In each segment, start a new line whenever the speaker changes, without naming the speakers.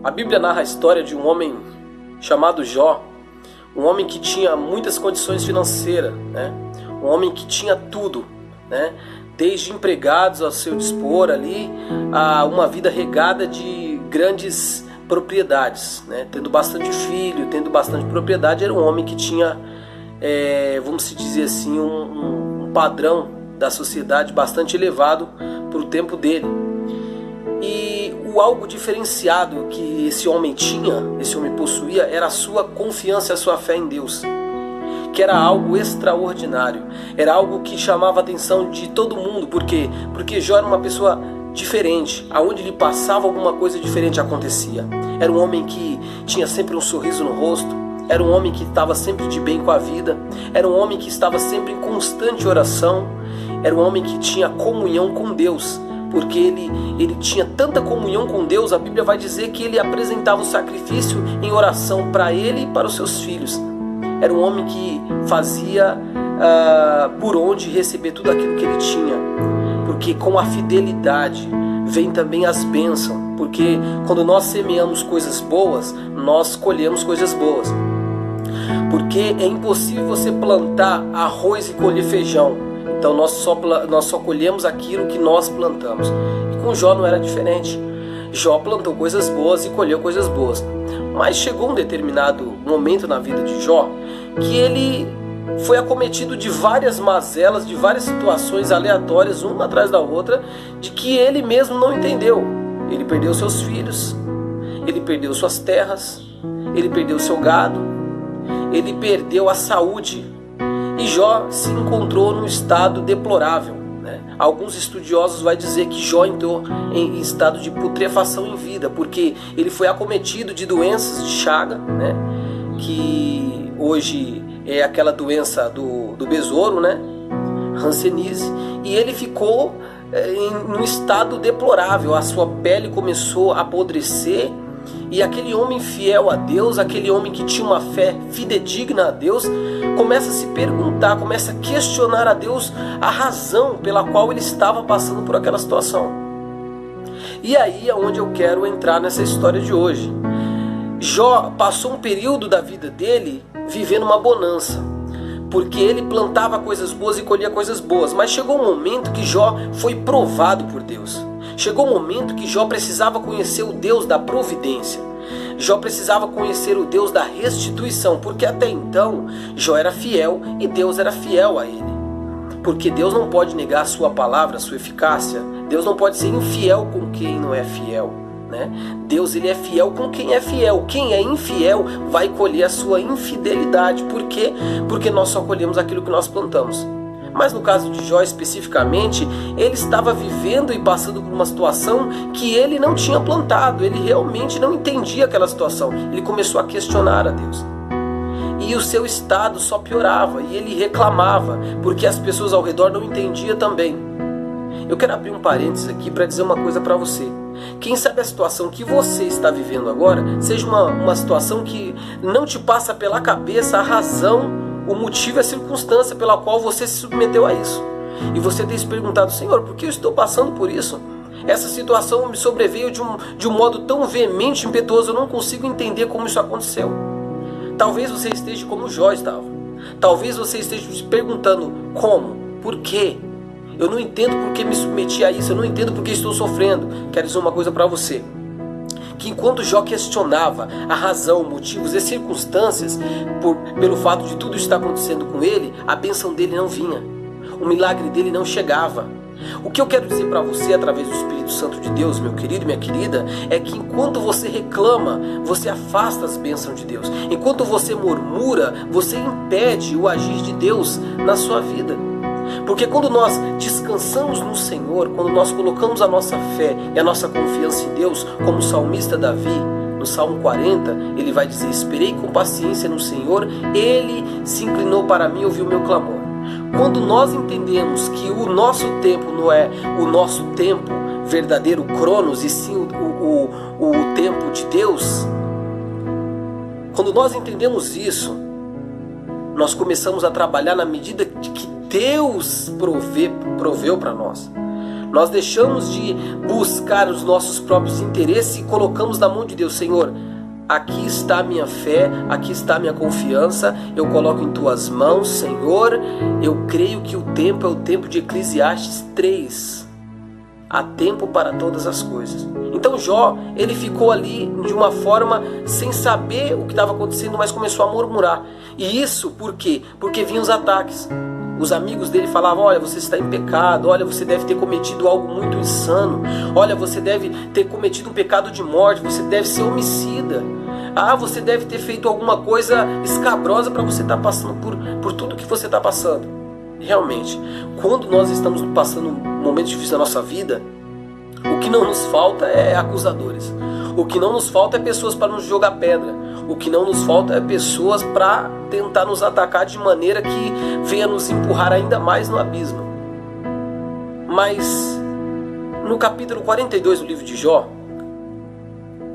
A Bíblia narra a história de um homem chamado Jó, um homem que tinha muitas condições financeiras, né? Um homem que tinha tudo, né? Desde empregados ao seu dispor ali, a uma vida regada de grandes propriedades, né? Tendo bastante filho, tendo bastante propriedade, era um homem que tinha, vamos dizer assim, um padrão da sociedade bastante elevado para o tempo dele. E o algo diferenciado que esse homem tinha, esse homem possuía, era a sua confiança, a sua fé em Deus, que era algo extraordinário, era algo que chamava a atenção de todo mundo. Por quê? Porque Jó era uma pessoa diferente, aonde ele passava alguma coisa diferente acontecia. Era um homem que tinha sempre um sorriso no rosto, era um homem que estava sempre de bem com a vida, era um homem que estava sempre em constante oração, era um homem que tinha comunhão com Deus, porque ele tinha tanta comunhão com Deus. A Bíblia vai dizer que ele apresentava o sacrifício em oração para ele e para os seus filhos. Era um homem que fazia por onde receber tudo aquilo que ele tinha, porque com a fidelidade vem também as bênçãos, porque quando nós semeamos coisas boas, nós colhemos coisas boas. Porque é impossível você plantar arroz e colher feijão. Então nós só colhemos aquilo que nós plantamos. E com Jó não era diferente. Jó plantou coisas boas e colheu coisas boas. Mas chegou um determinado momento na vida de Jó que ele foi acometido de várias mazelas, de várias situações aleatórias, uma atrás da outra, de que ele mesmo não entendeu. Ele perdeu seus filhos, ele perdeu suas terras, ele perdeu seu gado, ele perdeu a saúde. E Jó se encontrou num estado deplorável, né? Alguns estudiosos vão dizer que Jó entrou em estado de putrefação em vida, porque ele foi acometido de doenças de Chaga, né? Que hoje é aquela doença do besouro, né? Hanseníase. E ele ficou em um estado deplorável, a sua pele começou a apodrecer. E aquele homem fiel a Deus, aquele homem que tinha uma fé fidedigna a Deus, começa a se perguntar, começa a questionar a Deus a razão pela qual ele estava passando por aquela situação. E aí é onde eu quero entrar nessa história de hoje. Jó passou um período da vida dele vivendo uma bonança, porque ele plantava coisas boas e colhia coisas boas. Mas chegou um momento que Jó foi provado por Deus. Chegou um momento que Jó precisava conhecer o Deus da providência. Jó precisava conhecer o Deus da restituição, porque até então Jó era fiel e Deus era fiel a ele. Porque Deus não pode negar a sua palavra, a sua eficácia. Deus não pode ser infiel com quem não é fiel, né? Deus, ele é fiel com quem é fiel. Quem é infiel vai colher a sua infidelidade. Por quê? Porque nós só colhemos aquilo que nós plantamos. Mas no caso de Jó especificamente, ele estava vivendo e passando por uma situação que ele não tinha plantado. Ele realmente não entendia aquela situação. Ele começou a questionar a Deus. E o seu estado só piorava. E ele reclamava, porque as pessoas ao redor não entendiam também. Eu quero abrir um parênteses aqui para dizer uma coisa para você. Quem sabe a situação que você está vivendo agora seja uma situação que não te passa pela cabeça a razão, o motivo e a circunstância pela qual você se submeteu a isso. E você tem se perguntado: Senhor, por que eu estou passando por isso? Essa situação me sobreveio de um modo tão veemente, impetuoso, eu não consigo entender como isso aconteceu. Talvez você esteja como Jó estava. Talvez você esteja se perguntando: como? Por quê? Eu não entendo por que me submeti a isso, eu não entendo por que estou sofrendo. Quero dizer uma coisa para você. Que enquanto Jó questionava a razão, motivos e circunstâncias pelo fato de tudo estar acontecendo com ele, a bênção dele não vinha, o milagre dele não chegava. O que eu quero dizer para você através do Espírito Santo de Deus, meu querido e minha querida, é que enquanto você reclama, você afasta as bênçãos de Deus. Enquanto você murmura, você impede o agir de Deus na sua vida. Porque quando nós descansamos no Senhor, quando nós colocamos a nossa fé e a nossa confiança em Deus, como o salmista Davi, no Salmo 40, ele vai dizer: esperei com paciência no Senhor, Ele se inclinou para mim e ouviu o meu clamor. Quando nós entendemos que o nosso tempo não é o nosso tempo verdadeiro, Cronos, e sim o tempo de Deus, quando nós entendemos isso, nós começamos a trabalhar na medida de que Deus proveu para nós. Nós deixamos de buscar os nossos próprios interesses e colocamos na mão de Deus. Senhor, aqui está a minha fé, aqui está a minha confiança, eu coloco em tuas mãos, Senhor. Eu creio que o tempo é o tempo de Eclesiastes 3. Há tempo para todas as coisas. Então Jó, ele ficou ali de uma forma sem saber o que estava acontecendo, mas começou a murmurar. E isso por quê? Porque vinham os ataques. Os amigos dele falavam: olha, você está em pecado, olha, você deve ter cometido algo muito insano, olha, você deve ter cometido um pecado de morte, você deve ser homicida, você deve ter feito alguma coisa escabrosa para você estar passando por tudo que você está passando. Realmente, quando nós estamos passando um momento difícil na nossa vida, o que não nos falta é acusadores. O que não nos falta é pessoas para nos jogar pedra. O que não nos falta é pessoas para tentar nos atacar de maneira que venha nos empurrar ainda mais no abismo. Mas no capítulo 42 do livro de Jó,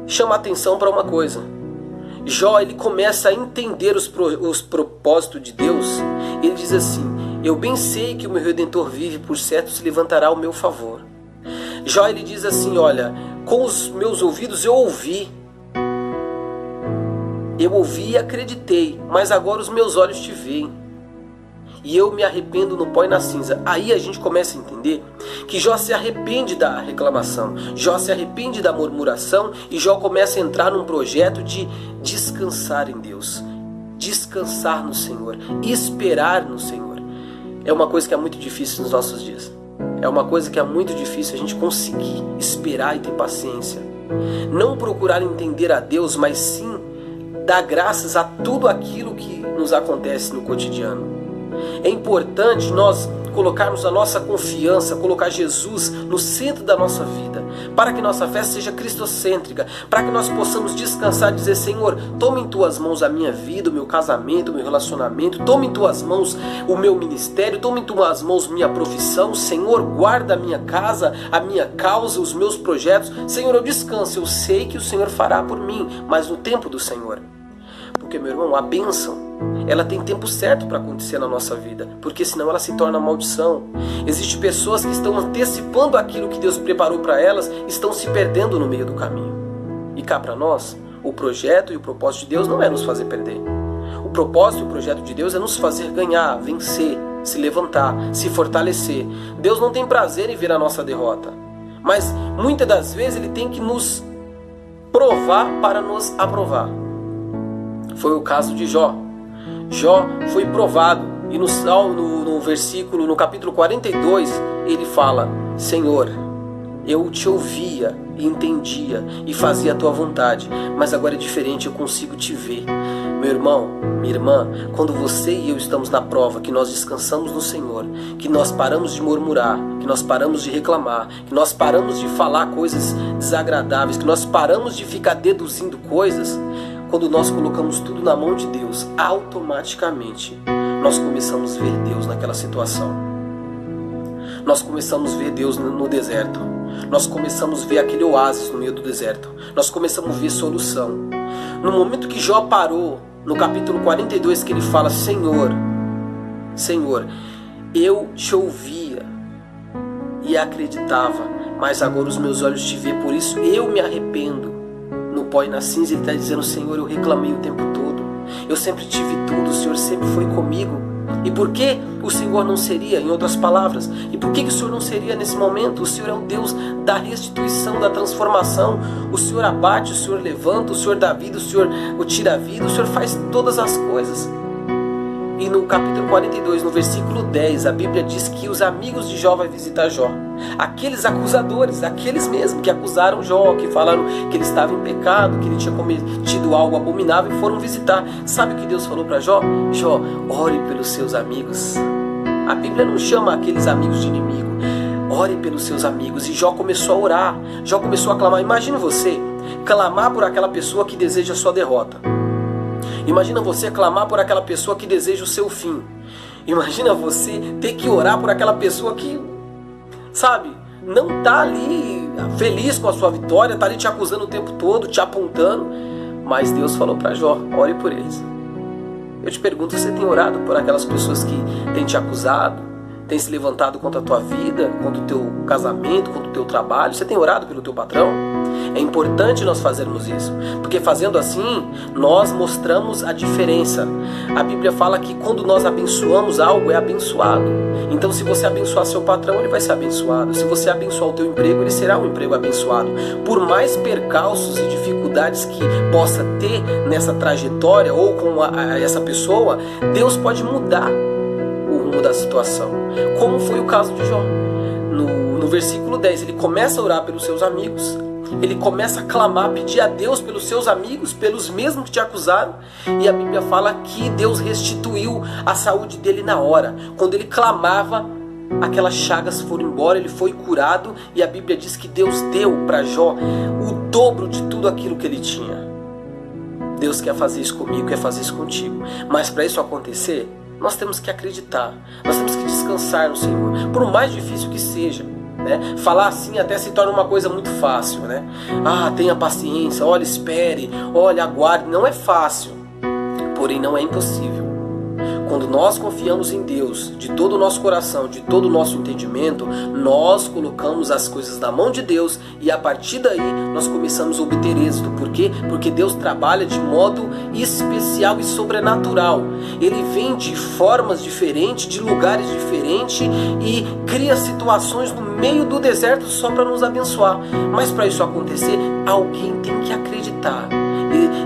chama a atenção para uma coisa. Jó, ele começa a entender os propósitos de Deus. Ele diz assim: eu bem sei que o meu Redentor vive, por certo se levantará ao meu favor. Jó, ele diz assim: olha, com os meus ouvidos eu ouvi e acreditei, mas agora os meus olhos te veem, e eu me arrependo no pó e na cinza. Aí a gente começa a entender que Jó se arrepende da reclamação, Jó se arrepende da murmuração, e Jó começa a entrar num projeto de descansar em Deus, descansar no Senhor, esperar no Senhor. É uma coisa que é muito difícil nos nossos dias. É uma coisa que é muito difícil a gente conseguir esperar e ter paciência. Não procurar entender a Deus, mas sim dar graças a tudo aquilo que nos acontece no cotidiano. É importante nós colocarmos a nossa confiança, colocar Jesus no centro da nossa vida, para que nossa fé seja cristocêntrica, para que nós possamos descansar e dizer: Senhor, toma em tuas mãos a minha vida, o meu casamento, o meu relacionamento, toma em tuas mãos o meu ministério, toma em tuas mãos minha profissão, Senhor, guarda a minha casa, a minha causa, os meus projetos. Senhor, eu descanso, eu sei que o Senhor fará por mim, mas no tempo do Senhor. Porque, meu irmão, a bênção, ela tem tempo certo para acontecer na nossa vida, porque senão ela se torna maldição. Existem pessoas que estão antecipando aquilo que Deus preparou para elas, estão se perdendo no meio do caminho. E cá para nós, o projeto e o propósito de Deus não é nos fazer perder. O propósito e o projeto de Deus é nos fazer ganhar, vencer, se levantar, se fortalecer. Deus não tem prazer em ver a nossa derrota, mas muitas das vezes Ele tem que nos provar para nos aprovar. Foi o caso de Jó. Jó foi provado, e no versículo, no capítulo 42, ele fala: Senhor, eu te ouvia e entendia e fazia a tua vontade, mas agora é diferente, eu consigo te ver. Meu irmão, minha irmã, quando você e eu estamos na prova, que nós descansamos no Senhor, que nós paramos de murmurar, que nós paramos de reclamar, que nós paramos de falar coisas desagradáveis, que nós paramos de ficar deduzindo coisas, quando nós colocamos tudo na mão de Deus, automaticamente nós começamos a ver Deus naquela situação. Nós começamos a ver Deus no deserto. Nós começamos a ver aquele oásis no meio do deserto. Nós começamos a ver solução. No momento que Jó parou, no capítulo 42, que ele fala: Senhor, eu te ouvia e acreditava, mas agora os meus olhos te veem, por isso eu me arrependo. No pó e na cinza, ele está dizendo: Senhor, eu reclamei o tempo todo, eu sempre tive tudo, o Senhor sempre foi comigo. E por que o Senhor não seria, em outras palavras, e por que o Senhor não seria nesse momento? O Senhor é o Deus da restituição, da transformação. O Senhor abate, o Senhor levanta, o Senhor dá vida, o Senhor tira a vida, o Senhor faz todas as coisas. E no capítulo 42, no versículo 10, a Bíblia diz que os amigos de Jó vão visitar Jó. Aqueles acusadores, aqueles mesmos que acusaram Jó, que falaram que ele estava em pecado, que ele tinha cometido algo abominável, foram visitar. Sabe o que Deus falou para Jó? Jó, ore pelos seus amigos. A Bíblia não chama aqueles amigos de inimigo. Ore pelos seus amigos. E Jó começou a orar, Jó começou a clamar. Imagine você clamar por aquela pessoa que deseja a sua derrota. Imagina você clamar por aquela pessoa que deseja o seu fim. Imagina você ter que orar por aquela pessoa que, sabe, não está ali feliz com a sua vitória, está ali te acusando o tempo todo, te apontando. Mas Deus falou para Jó: ore por eles. Eu te pergunto, você tem orado por aquelas pessoas que têm te acusado, tem se levantado contra a tua vida, contra o teu casamento, contra o teu trabalho? Você tem orado pelo teu patrão? É importante nós fazermos isso, porque fazendo assim, nós mostramos a diferença. A Bíblia fala que quando nós abençoamos algo, é abençoado. Então, se você abençoar seu patrão, ele vai ser abençoado. Se você abençoar o teu emprego, ele será um emprego abençoado. Por mais percalços e dificuldades que possa ter nessa trajetória ou com essa pessoa, Deus pode mudar o rumo da situação, como foi o caso de Jó. No versículo 10, ele começa a orar pelos seus amigos, ele começa a clamar, pedir a Deus pelos seus amigos, pelos mesmos que te acusaram, e a Bíblia fala que Deus restituiu a saúde dele na hora. Quando ele clamava, aquelas chagas foram embora, ele foi curado, e a Bíblia diz que Deus deu para Jó o dobro de tudo aquilo que ele tinha. Deus quer fazer isso comigo, quer fazer isso contigo, mas para isso acontecer, nós temos que acreditar, nós temos que descansar no Senhor, por mais difícil que seja, né? Falar assim até se torna uma coisa muito fácil, né? Tenha paciência, olha, espere, olha, aguarde. Não é fácil, porém não é impossível. Quando nós confiamos em Deus de todo o nosso coração, de todo o nosso entendimento, nós colocamos as coisas na mão de Deus e a partir daí nós começamos a obter êxito. Por quê? Porque Deus trabalha de modo especial e sobrenatural. Ele vem de formas diferentes, de lugares diferentes e cria situações no meio do deserto só para nos abençoar. Mas para isso acontecer, alguém tem que acreditar.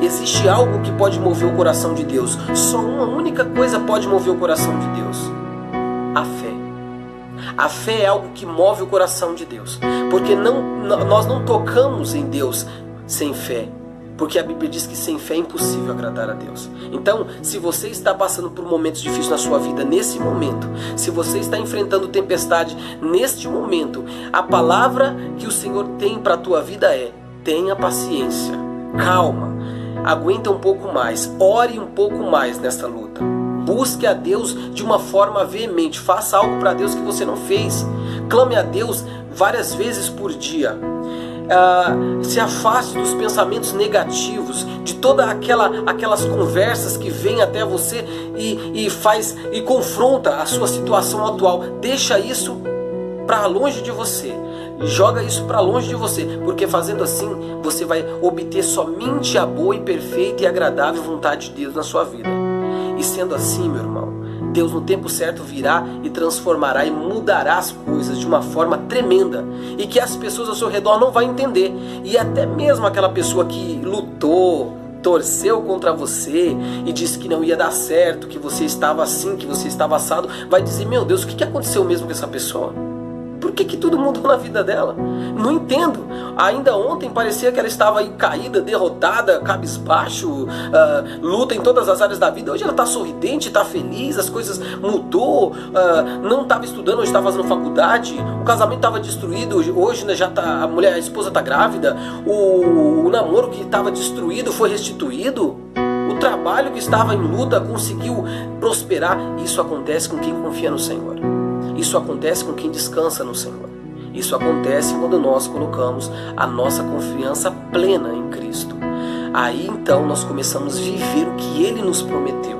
Existe algo que pode mover o coração de Deus. Só uma única coisa pode mover o coração de Deus: a fé. A fé é algo que move o coração de Deus, porque nós não tocamos em Deus sem fé, porque a Bíblia diz que sem fé é impossível agradar a Deus. Então, se você está passando por momentos difíceis na sua vida nesse momento, se você está enfrentando tempestade neste momento, a palavra que o Senhor tem para a tua vida é: tenha paciência, calma, aguenta um pouco mais, ore um pouco mais nessa luta. Busque a Deus de uma forma veemente, faça algo para Deus que você não fez. Clame a Deus várias vezes por dia. Se afaste dos pensamentos negativos, de todas aquelas conversas que vêm até você e confronta a sua situação atual. Deixa isso para longe de você. Joga isso para longe de você, porque fazendo assim você vai obter somente a boa e perfeita e agradável vontade de Deus na sua vida. E sendo assim, meu irmão, Deus no tempo certo virá e transformará e mudará as coisas de uma forma tremenda, e que as pessoas ao seu redor não vão entender, e até mesmo aquela pessoa que lutou, torceu contra você e disse que não ia dar certo, que você estava assim, que você estava assado, vai dizer: meu Deus, o que aconteceu mesmo com essa pessoa? Por que tudo mudou na vida dela? Não entendo. Ainda ontem parecia que ela estava aí caída, derrotada, cabisbaixo, luta em todas as áreas da vida. Hoje ela está sorridente, está feliz, as coisas mudou, não estava estudando, hoje está fazendo faculdade, o casamento estava destruído, hoje né, já tá, a esposa está grávida, o namoro que estava destruído foi restituído, o trabalho que estava em luta conseguiu prosperar. Isso acontece com quem confia no Senhor. Isso acontece com quem descansa no Senhor. Isso acontece quando nós colocamos a nossa confiança plena em Cristo. Aí então nós começamos a viver o que Ele nos prometeu.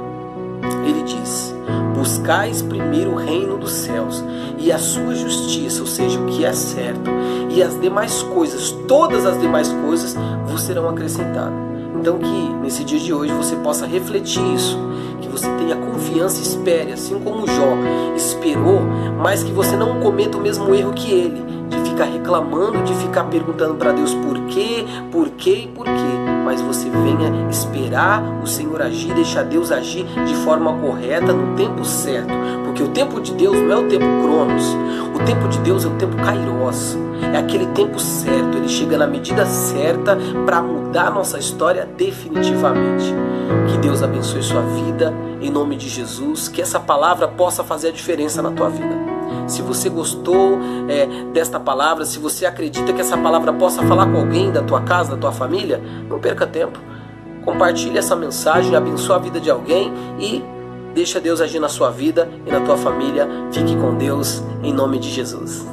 Ele diz: buscais primeiro o reino dos céus e a sua justiça, ou seja, o que é certo, e as demais coisas, todas as demais coisas vos serão acrescentadas. Então que nesse dia de hoje você possa refletir isso, que você tenha confiança e espere, assim como Jó esperou, mas que você não cometa o mesmo erro que ele, de ficar reclamando, de ficar perguntando para Deus por quê, mas você venha esperar o Senhor agir, deixar Deus agir de forma correta, no tempo certo, porque o tempo de Deus não é o tempo Cronos, o tempo de Deus é o tempo Kairos, é aquele tempo certo, ele chega na medida certa para mudar a nossa história definitivamente. Que Deus abençoe sua vida, em nome de Jesus, que essa palavra possa fazer a diferença na tua vida. Se você gostou desta palavra, se você acredita que essa palavra possa falar com alguém da tua casa, da tua família, não perca tempo. Compartilhe essa mensagem, abençoe a vida de alguém e deixa Deus agir na sua vida e na tua família. Fique com Deus, em nome de Jesus.